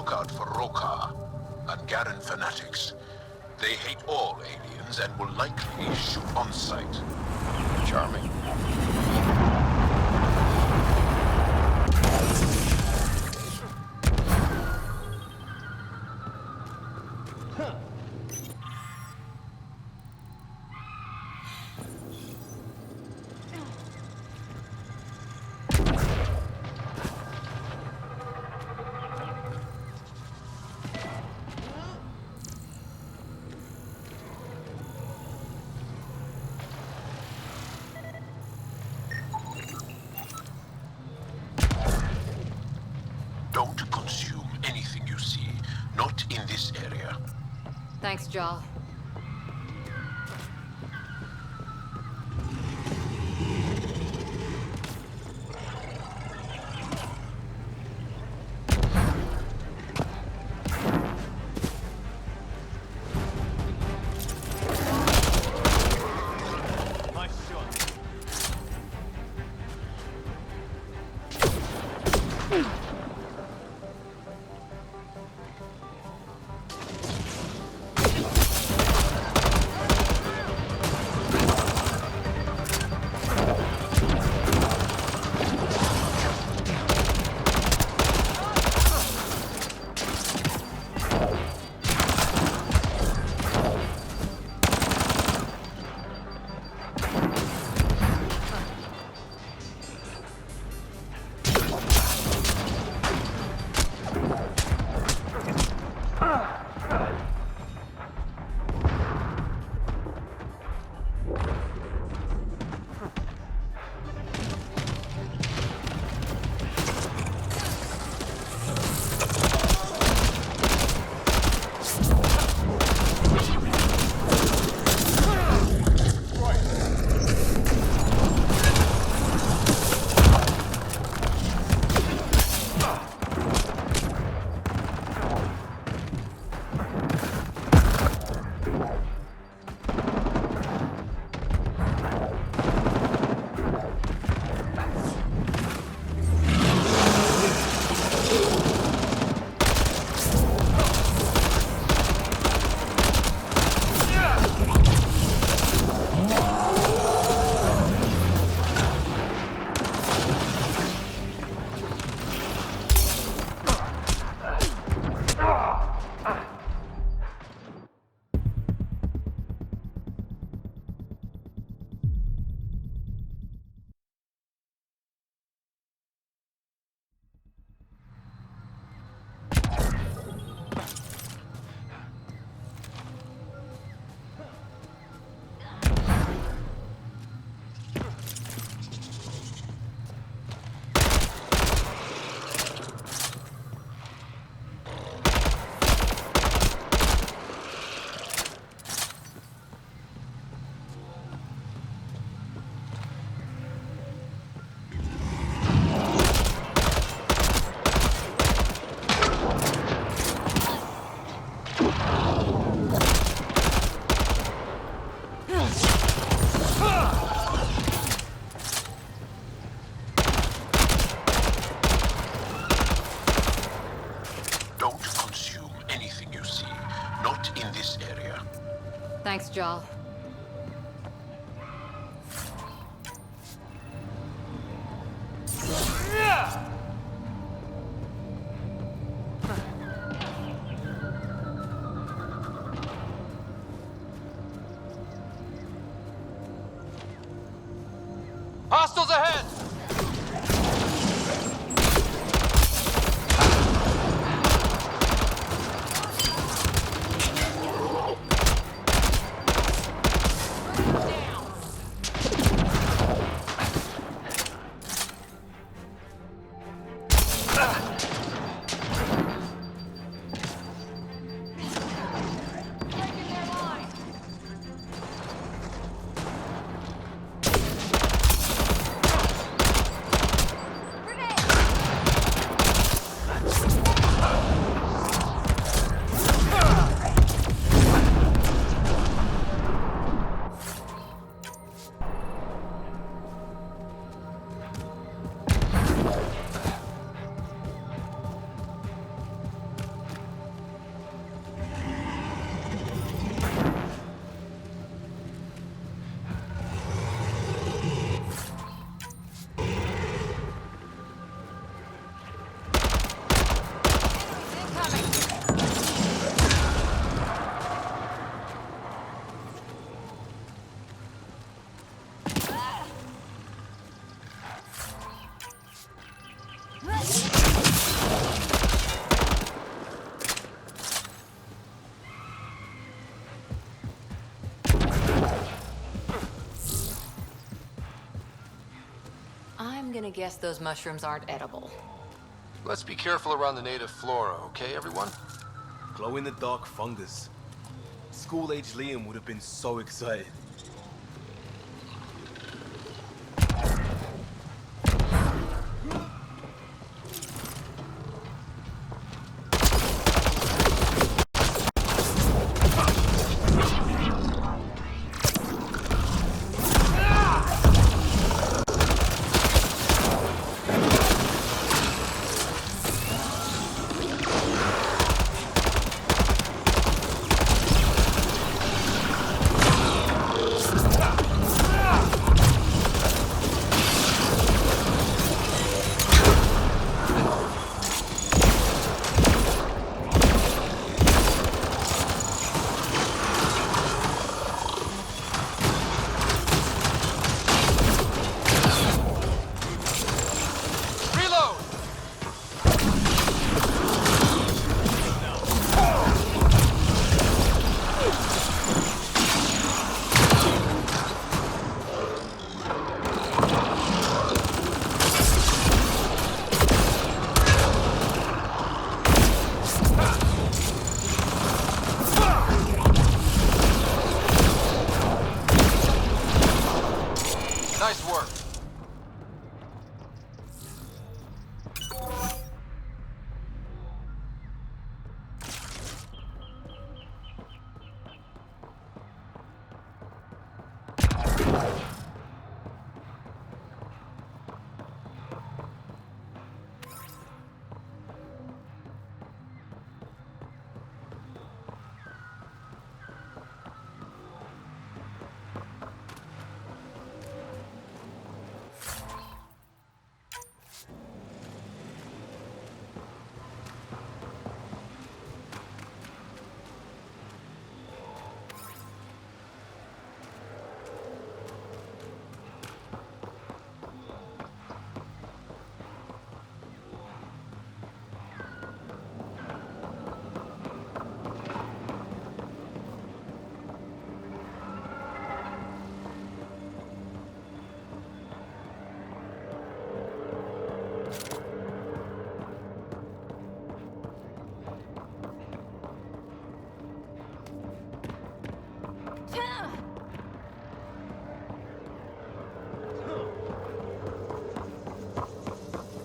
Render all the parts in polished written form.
lookout for Roka and Garen fanatics. They hate all aliens and will likely shoot on sight. Charming. Don't consume anything you see, not in this area. Thanks, Jarl. Thanks, Jarl. Hostiles ahead! I'm gonna guess those mushrooms aren't edible. Let's be careful around the native flora, okay, everyone? Glow-in-the-dark fungus. School-age Liam would have been so excited. Reload! Nice work.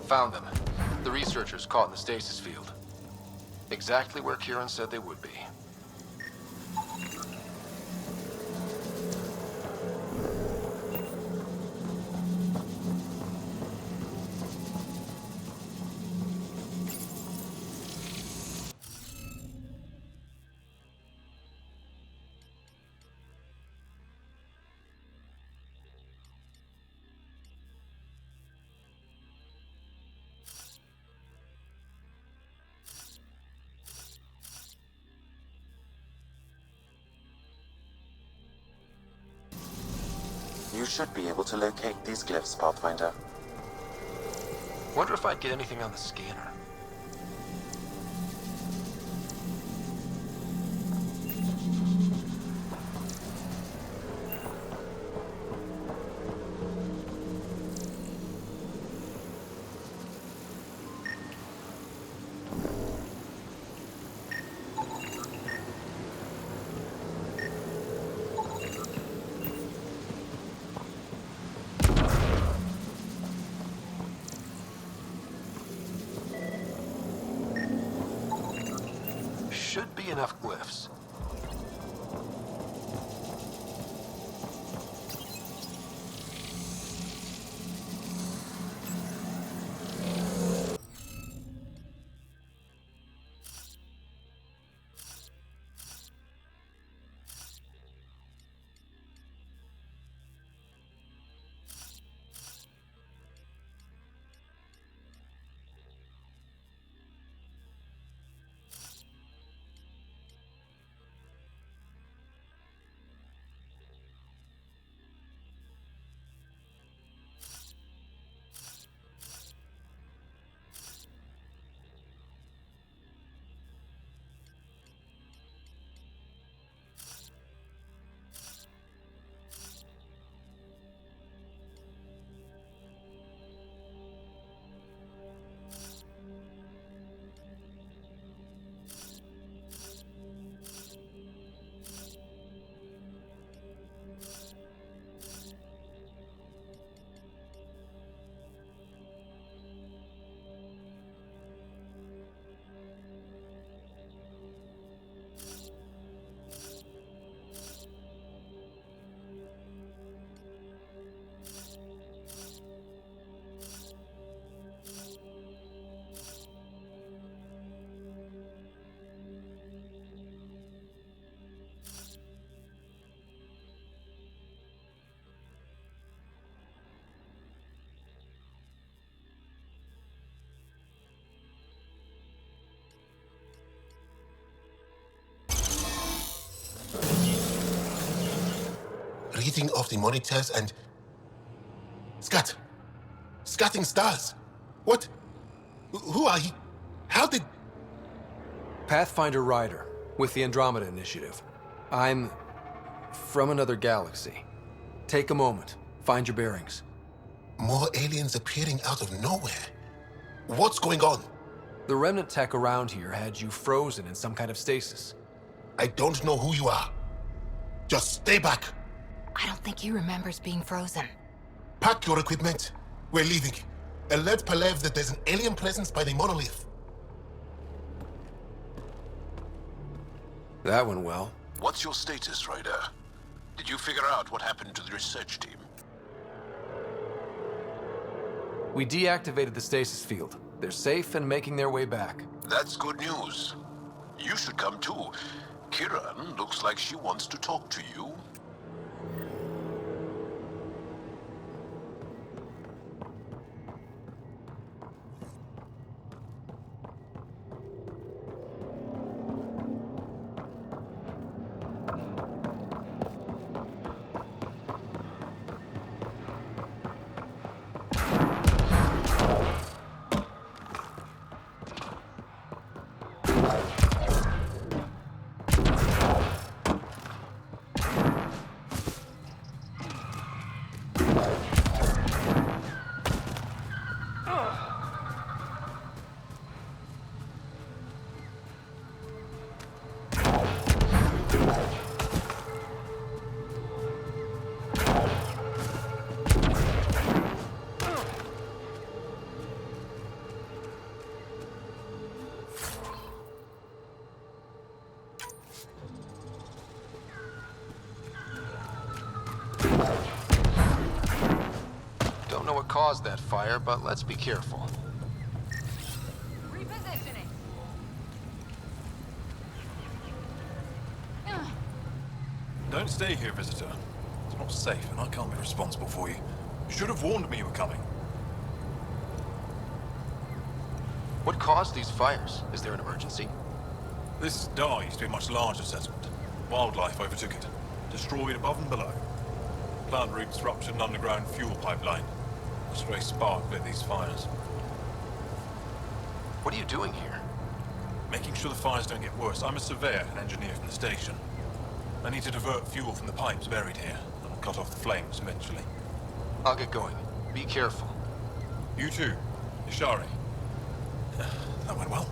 Found them. The researchers caught in the stasis field. Exactly where Kieran said they would be. You should be able to locate these glyphs, Pathfinder. Wonder if I'd get anything on the scanner. Should be enough glyphs. hitting off the monitors and... Scatting stars. What? Who are he? How did... Pathfinder Rider, with the Andromeda Initiative. I'm... from another galaxy. Take a moment. Find your bearings. More aliens appearing out of nowhere. What's going on? The remnant tech around here had you frozen in some kind of stasis. I don't know who you are. Just stay back. I don't think he remembers being frozen. Pack your equipment. We're leaving. Alert Palev that there's an alien presence by the monolith. That went well. What's your status, Ryder? Did you figure out what happened to the research team? We deactivated the stasis field. They're safe and making their way back. That's good news. You should come too. Kiran looks like she wants to talk to you. Don't know what caused that fire, but let's be careful. Repositioning. Don't stay here, visitor. It's not safe, and I can't be responsible for you. You should have warned me you were coming. What caused these fires? Is there an emergency? This star used to be a much larger settlement. Wildlife overtook it, destroyed above and below. Plant roots ruptured an underground fuel pipeline. A stray spark lit these fires. What are you doing here? Making sure the fires don't get worse. I'm a surveyor and engineer from the station. I need to divert fuel from the pipes buried here, and I'll cut off the flames eventually. I'll get going. Be careful. You too, Ishari. That went well.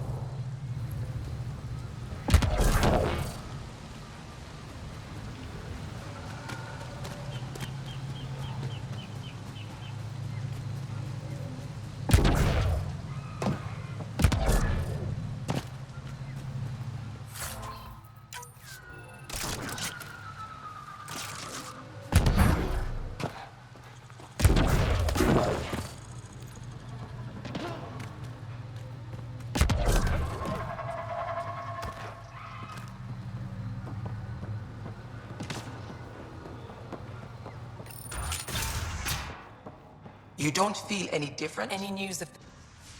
You don't feel any different? Any news of...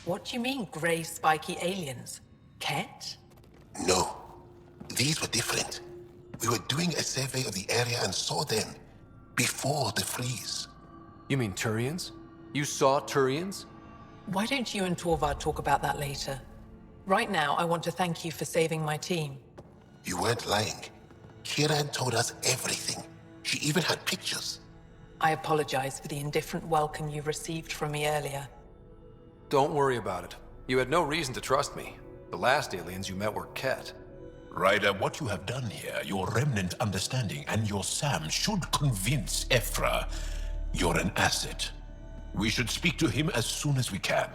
What do you mean, grey spiky aliens? Ket? No. These were different. We were doing a survey of the area and saw them before the freeze. You mean Turians? You saw Turians? Why don't you and Torvar talk about that later? Right now, I want to thank you for saving my team. You weren't lying. Kiran told us everything. She even had pictures. I apologize for the indifferent welcome you received from me earlier. Don't worry about it. You had no reason to trust me. The last aliens you met were Ket. Ryder, what you have done here, your remnant understanding and your SAM should convince Ephra you're an asset. We should speak to him as soon as we can.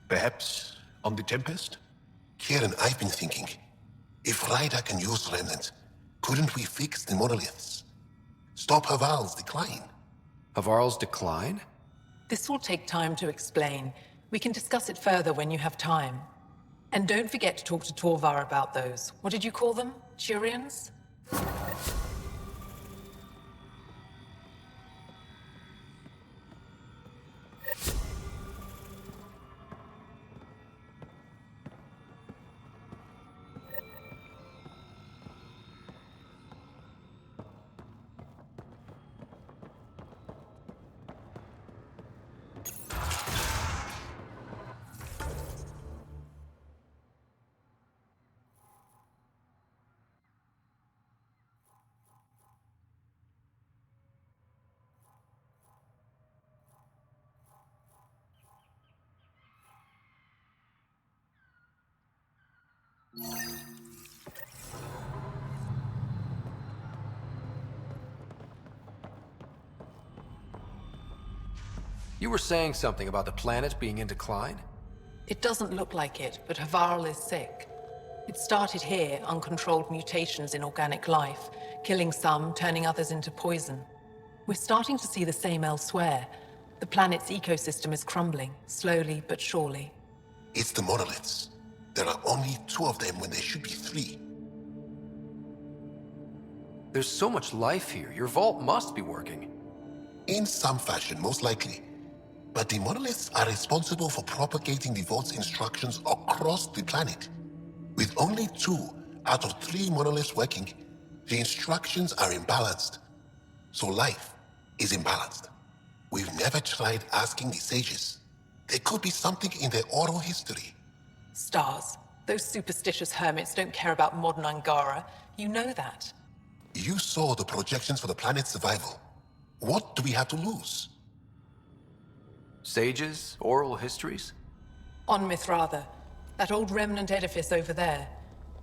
Perhaps on the Tempest? Kiran, I've been thinking. If Ryder can use remnant, couldn't we fix the monoliths? Stop Havarl's decline? Havarl's decline? This will take time to explain. We can discuss it further when you have time. And don't forget to talk to Torvar about those. What did you call them? Turians? You were saying something about the planet being in decline? It doesn't look like it, but Havarl is sick. It started here, uncontrolled mutations in organic life, killing some, turning others into poison. We're starting to see the same elsewhere. The planet's ecosystem is crumbling, slowly but surely. It's the monoliths. There are only 2 of them when there should be 3. There's so much life here. Your vault must be working. In some fashion, most likely. But the monoliths are responsible for propagating the vault's instructions across the planet. With only 2 out of 3 monoliths working, the instructions are imbalanced. So life is imbalanced. We've never tried asking the sages. There could be something in their oral history. Stars. Those superstitious hermits don't care about modern Angara. You know that. You saw the projections for the planet's survival. What do we have to lose? Sages? Oral histories? On Mithratha, that old remnant edifice over there.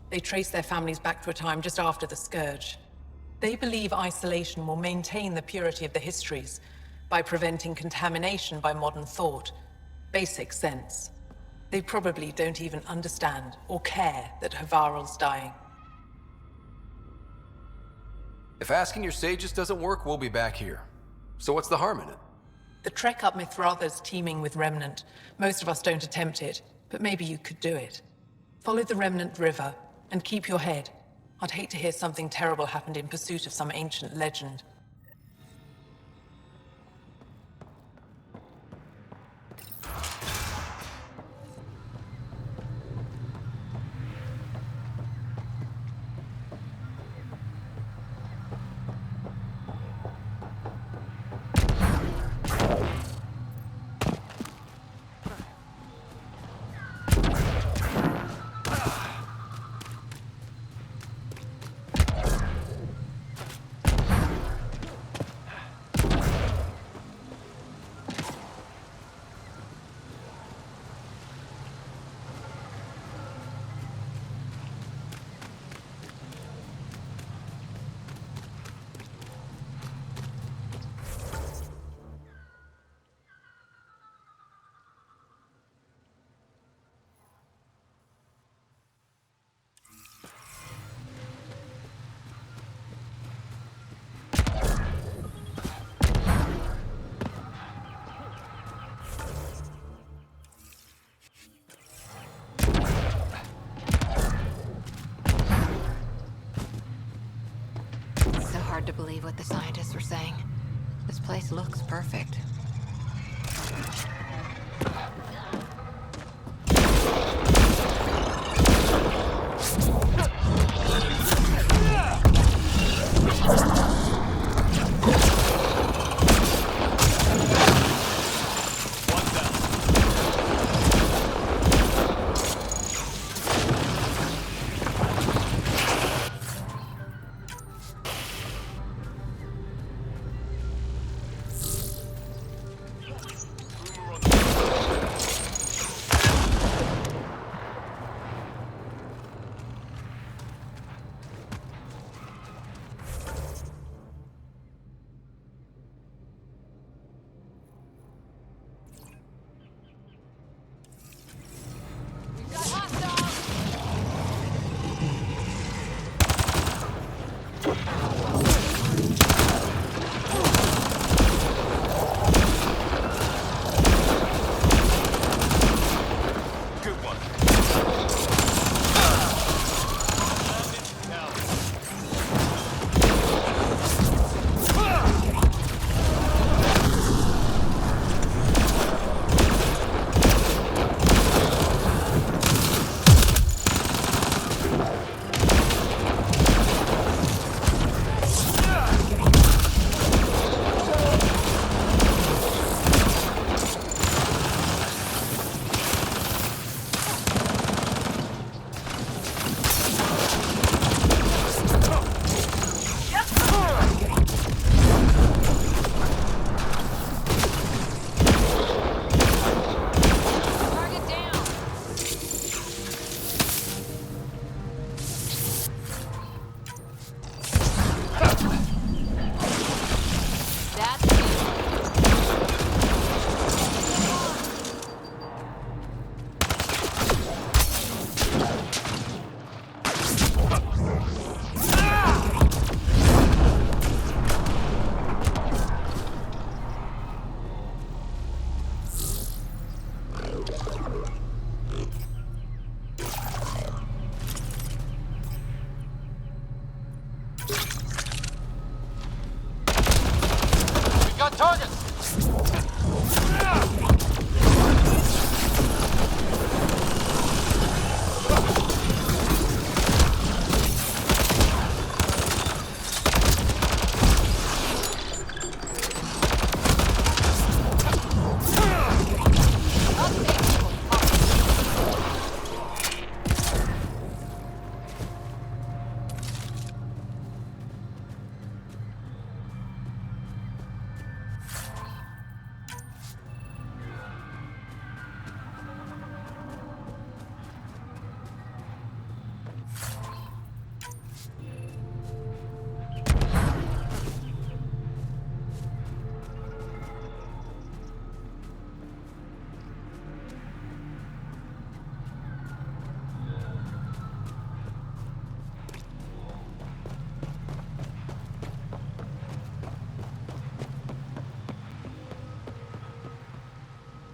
They trace their families back to a time just after the Scourge. They believe isolation will maintain the purity of the histories by preventing contamination by modern thought. Basic sense. They probably don't even understand or care that Havarl's dying. If asking your sages doesn't work, we'll be back here. So what's the harm in it? The trek up Mithratha's teeming with Remnant. Most of us don't attempt it, but maybe you could do it. Follow the Remnant River, and keep your head. I'd hate to hear something terrible happened in pursuit of some ancient legend. Hard to believe what the scientists were saying. This place looks perfect. We got targets!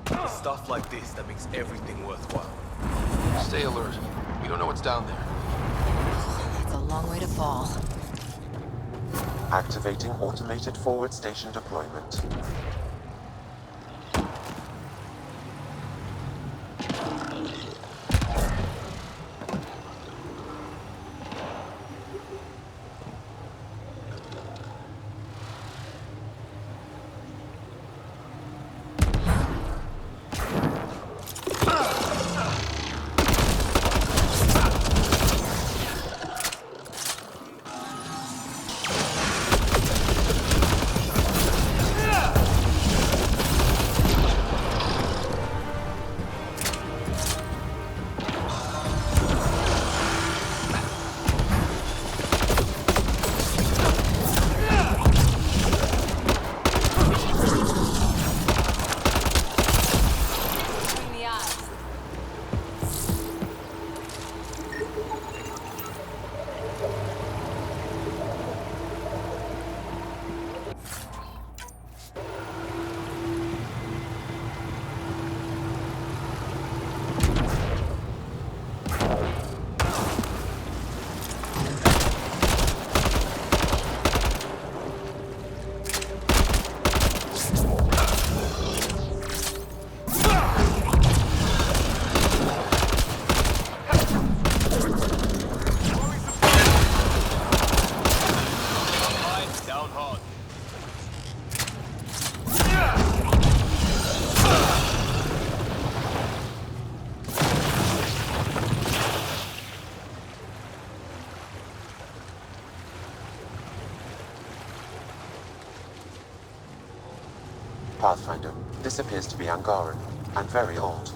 It's stuff like this that makes everything worthwhile. Stay alert. We don't know what's down there. It's a long way to fall. Activating automated forward station deployment. Pathfinder, this appears to be Angaran, and very old.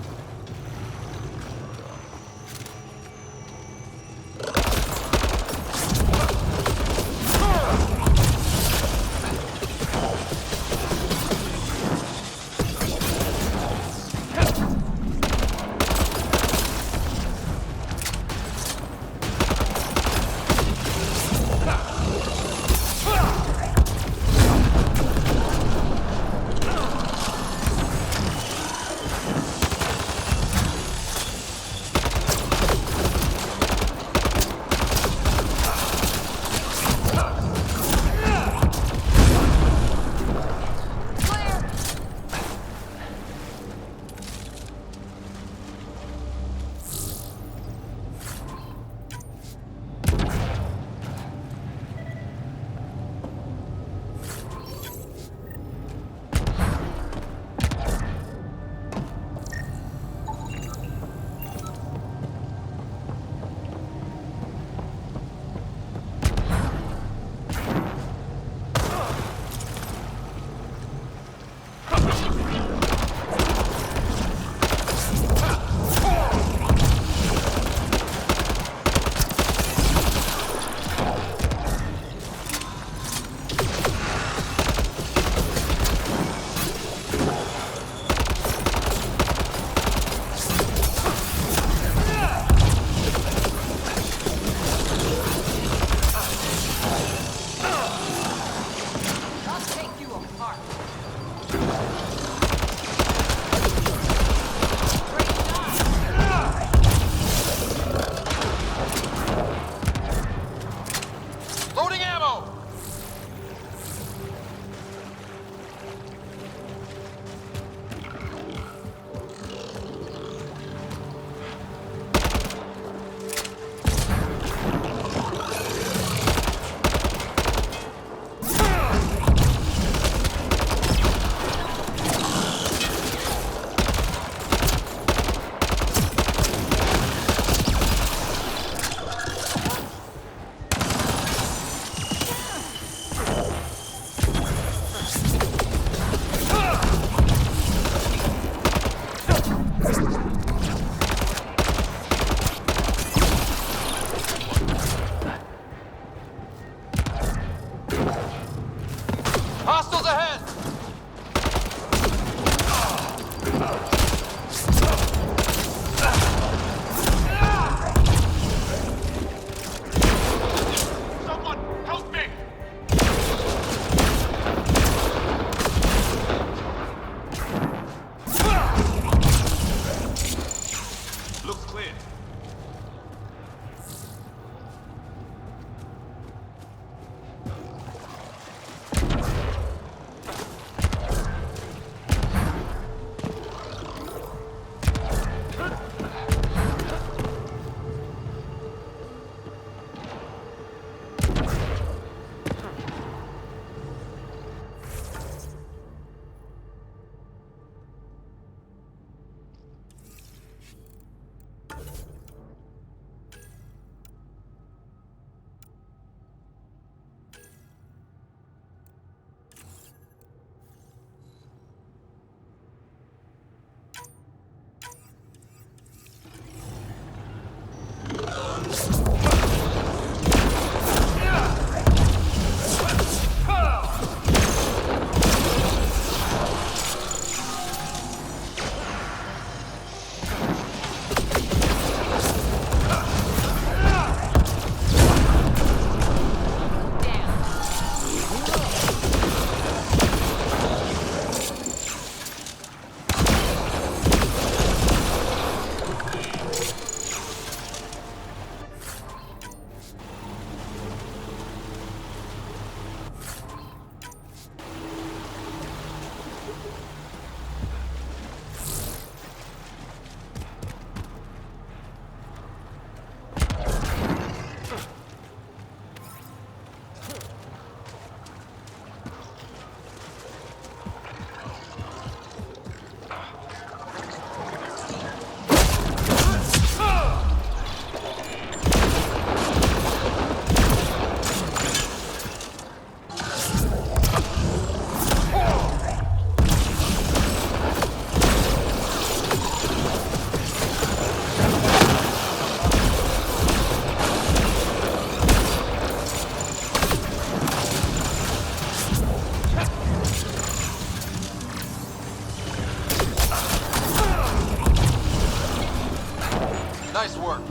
Nice work.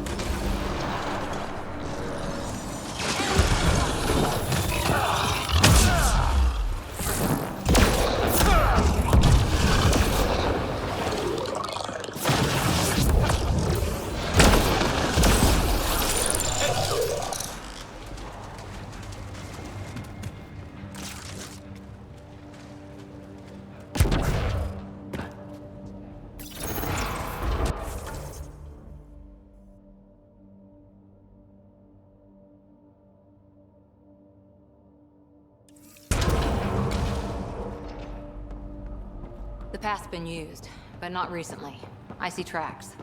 The path's been used, but not recently. I see tracks.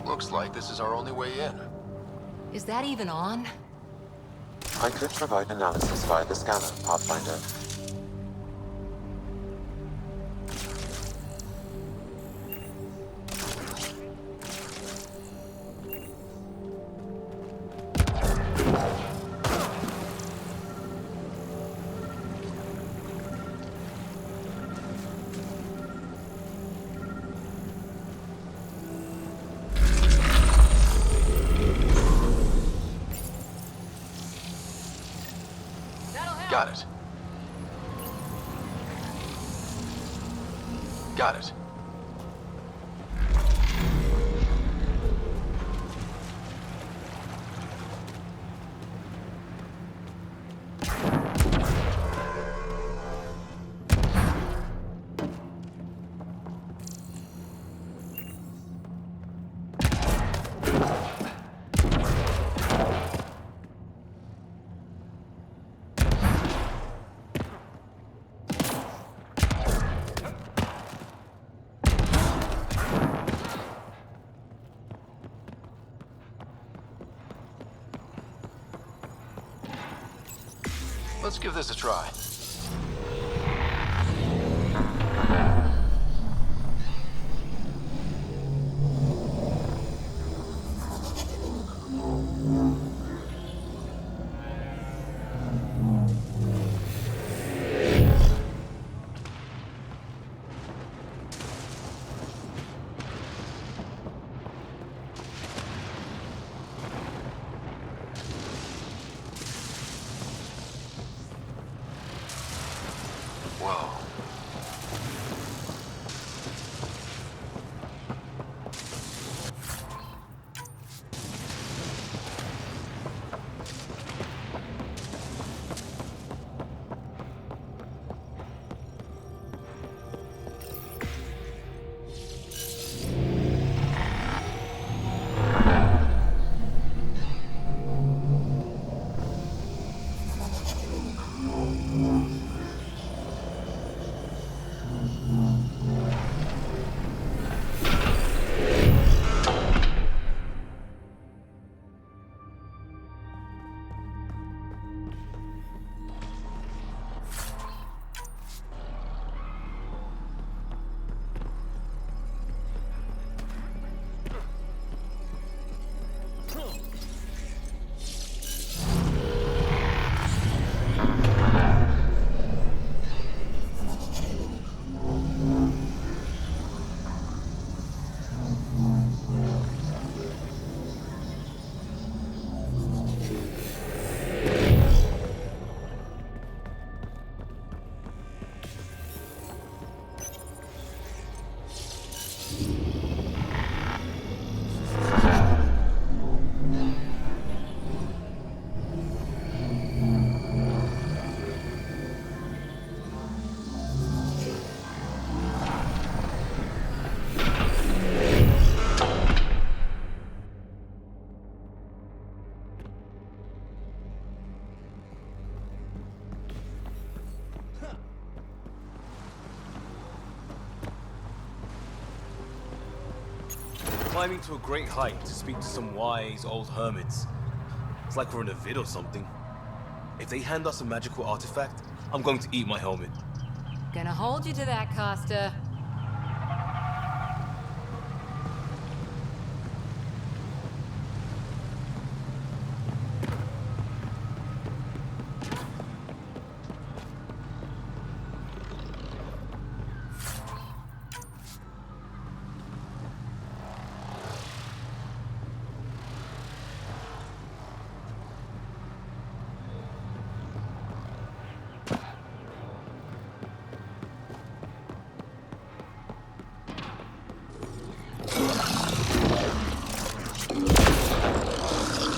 Looks like this is our only way in. Is that even on? I could provide analysis via the scanner, Pathfinder. Got it. Got it. Let's give this a try. climbing to a great height to speak to some wise old hermits. It's like we're in a vid or something. If they hand us a magical artifact, I'm going to eat my helmet. Gonna hold you to that, Costa.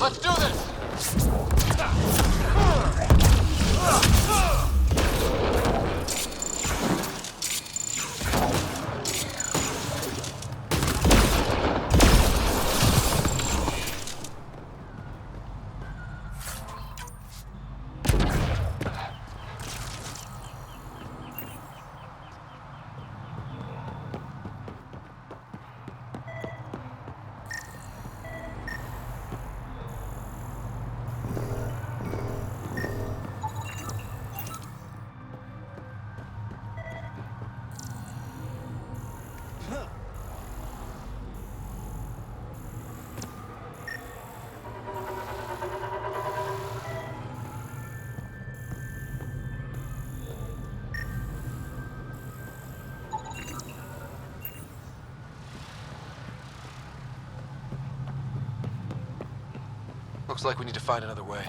Let's do this! Looks like we need to find another way.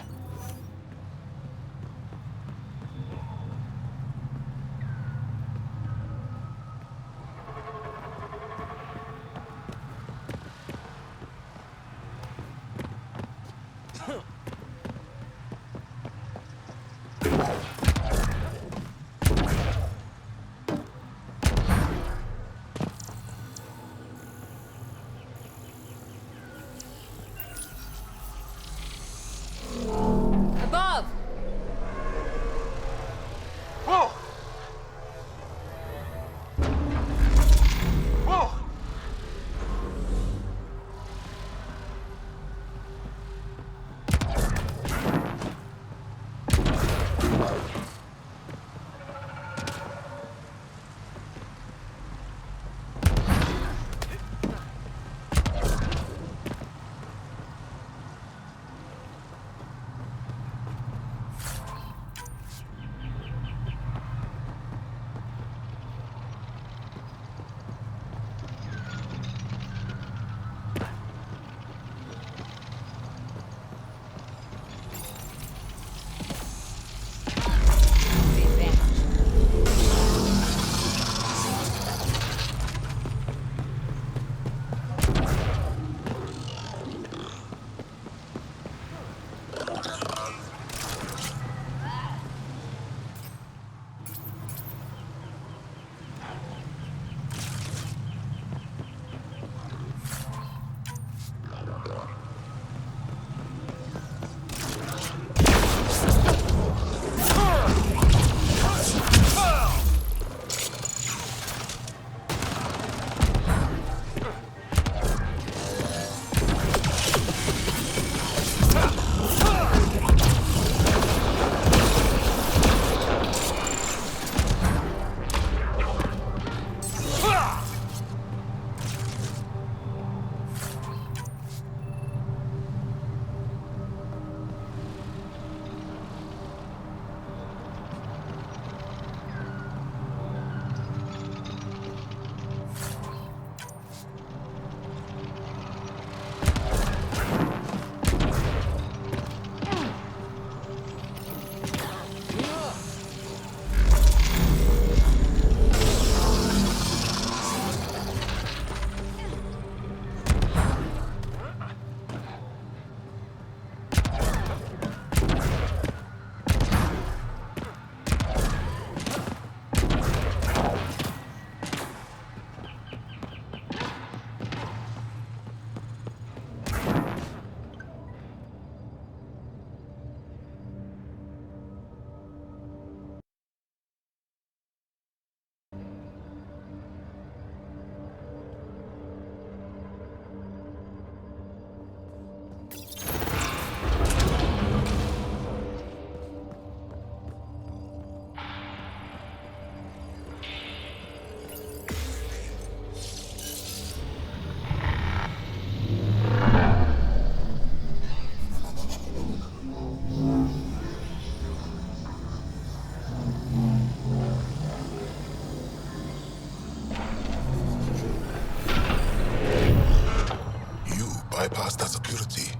purity.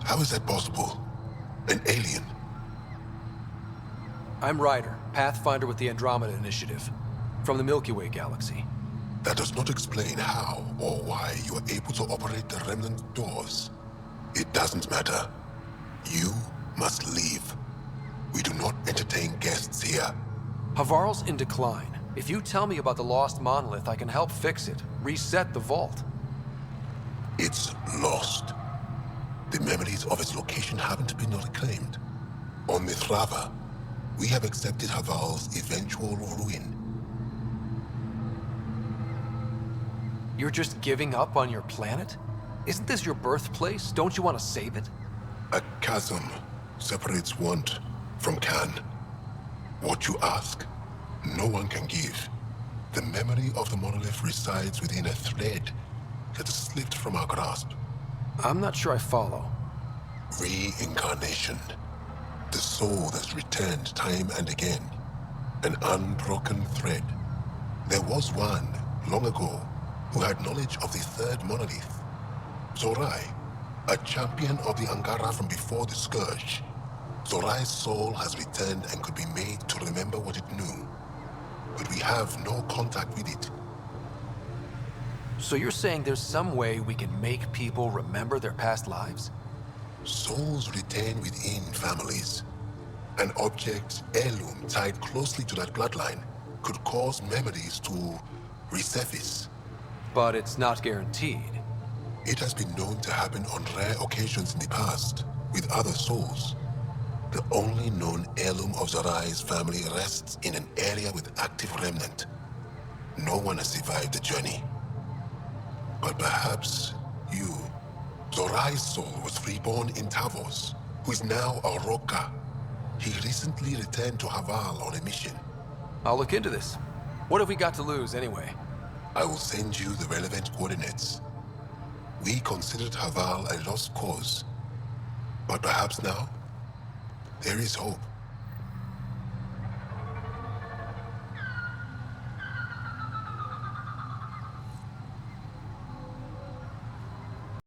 How is that possible? An alien? I'm Ryder, Pathfinder with the Andromeda Initiative, from the Milky Way galaxy. That does not explain how or why you are able to operate the remnant doors. It doesn't matter. You must leave. We do not entertain guests here. Havarl's in decline. If you tell me about the lost monolith, I can help fix it, reset the vault. It's lost. The memories of its location haven't been reclaimed. On Mithrava, we have accepted Havarl's eventual ruin. You're just giving up on your planet? Isn't this your birthplace? Don't you want to save it? A chasm separates want from can. What you ask, no one can give. The memory of the monolith resides within a thread that has slipped from our grasp. I'm not sure I follow. Reincarnation. The soul that's returned time and again. An unbroken thread. There was one, long ago, who had knowledge of the third monolith. Zorai, a champion of the Angara from before the Scourge. Zorai's soul has returned and could be made to remember what it knew. But we have no contact with it. So you're saying there's some way we can make people remember their past lives? Souls retain within families. An object, heirloom tied closely to that bloodline could cause memories to resurface. But it's not guaranteed. It has been known to happen on rare occasions in the past, with other souls. The only known heirloom of Zorai's family rests in an area with active remnant. No one has survived the journey. But perhaps you. Zorai's soul was reborn in Tavos, who is now a Roka. He recently returned to Havarl on a mission. I'll look into this. What have we got to lose, anyway? I will send you the relevant coordinates. We considered Havarl a lost cause. But perhaps now, there is hope.